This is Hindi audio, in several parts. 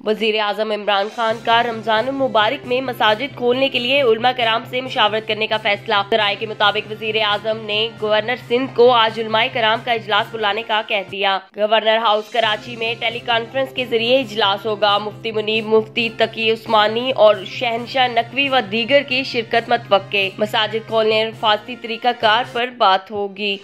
वजीर आजम इमरान खान का रमजान मुबारक में मसाजिद खोलने के लिए उलमा कराम से मुशावरत करने का फैसला। राय के मुताबिक वजीर आजम ने गवर्नर सिंध को आज उलमा कराम का इजलास बुलाने का कह दिया। गवर्नर हाउस कराची में टेली कॉन्फ्रेंस के जरिए इजलास होगा। मुफ्ती मुनीब, मुफ्ती तकी उस्मानी और शहनशाह नकवी व दीगर की शिरकत मतवक्के। मसाजिद खोलने और फारसी तरीकाकार पर बात होगी।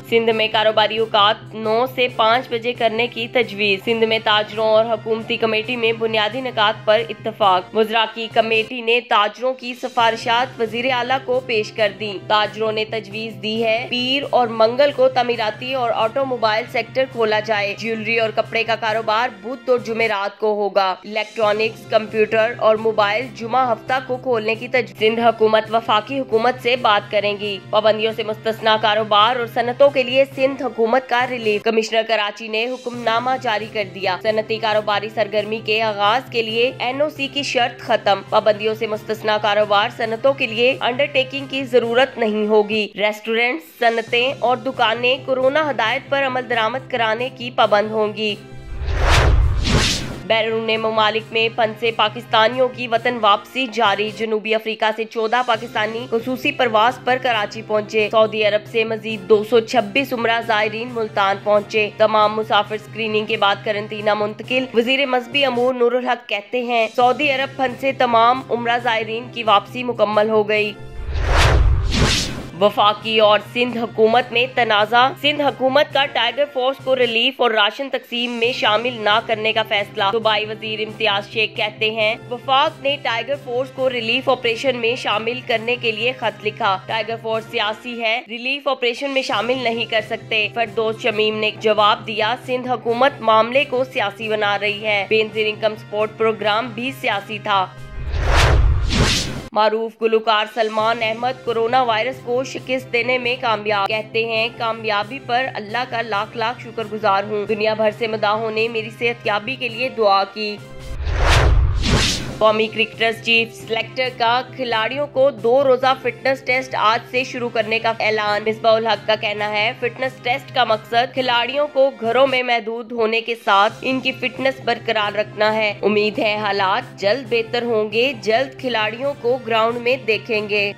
सिंध में कारोबारियों का 9 से 5 बजे करने की तजवीज। सिंध में ताजरों और हुकूमती कमेटी में बुनियादी निकात पर इत्तफाक। वज़रा की कमेटी ने ताजरों की सिफारिशात वजीर आला को पेश कर दी। ताजरों ने तजवीज दी है पीर और मंगल को तमीराती और ऑटोमोबाइल सेक्टर खोला जाए। ज्वेलरी और कपड़े का कारोबार बुध और जुमेरात को होगा। इलेक्ट्रॉनिक्स, कंप्यूटर और मोबाइल जुमा हफ्ता को खोलने की तजवीज। सिंध हुकूमत वफाकी हुकूमत से बात करेंगी। पाबंदियों से मुस्तस्ना कारोबार और सनतों के लिए सिंध हुकूमत का रिलीफ। कमिश्नर कराची ने हुक्मनामा जारी कर दिया। सनती कारोबारी सरगर्मी के आगाज के लिए NOC की शर्त खत्म। पाबंदियों से मुस्तस्ना कारोबार सनतों के लिए अंडरटेकिंग की जरूरत नहीं होगी। रेस्टोरेंट, सनतें और दुकानें कोरोना हदायत पर अमल दरामद कराने की पाबंद होंगी। बैरून ममालिक में फंसे पाकिस्तानियों की वतन वापसी जारी। जनूबी अफ्रीका से 14 पाकिस्तानी खुसूसी परवाज पर कराची पहुंचे। सऊदी अरब से मजीद 226 उम्रा ज़ायरीन मुल्तान पहुंचे। तमाम मुसाफिर स्क्रीनिंग के बाद करंटीना मुंतकिल। वजीर मजहबी अमूर नूरुल हक कहते हैं सऊदी अरब फंसे तमाम उम्रा ज़ायरीन की वापसी मुकम्मल हो गई। वफाकी और सिंध हुकूमत में तनाजा। सिंध हुकूमत का टाइगर फोर्स को रिलीफ और राशन तकसीम में शामिल न करने का फैसला। सूबाई वजीर इम्तियाज शेख कहते हैं वफाक ने टाइगर फोर्स को रिलीफ ऑपरेशन में शामिल करने के लिए खत लिखा। टाइगर फोर्स सियासी है, रिलीफ ऑपरेशन में शामिल नहीं कर सकते। फरदौस शमीम ने जवाब दिया सिंध हुकूमत मामले को सियासी बना रही है। बेनजीर इनकम सपोर्ट प्रोग्राम भी सियासी था। मारूफ गुलकार सलमान अहमद कोरोना वायरस को शिकस्त देने में कामयाब। कहते हैं कामयाबी पर अल्लाह का लाख लाख शुक्रगुजार हूँ। दुनिया भर से मदाहों ने मेरी सेहतयाबी के लिए दुआ की। कौमी क्रिकेटर्स चीफ सिलेक्टर का खिलाड़ियों को 2 रोजा फिटनेस टेस्ट आज से शुरू करने का ऐलान। मिसबाउल हक का कहना है फिटनेस टेस्ट का मकसद खिलाड़ियों को घरों में महदूद होने के साथ इनकी फिटनेस बरकरार रखना है। उम्मीद है हालात जल्द बेहतर होंगे। जल्द खिलाड़ियों को ग्राउंड में देखेंगे।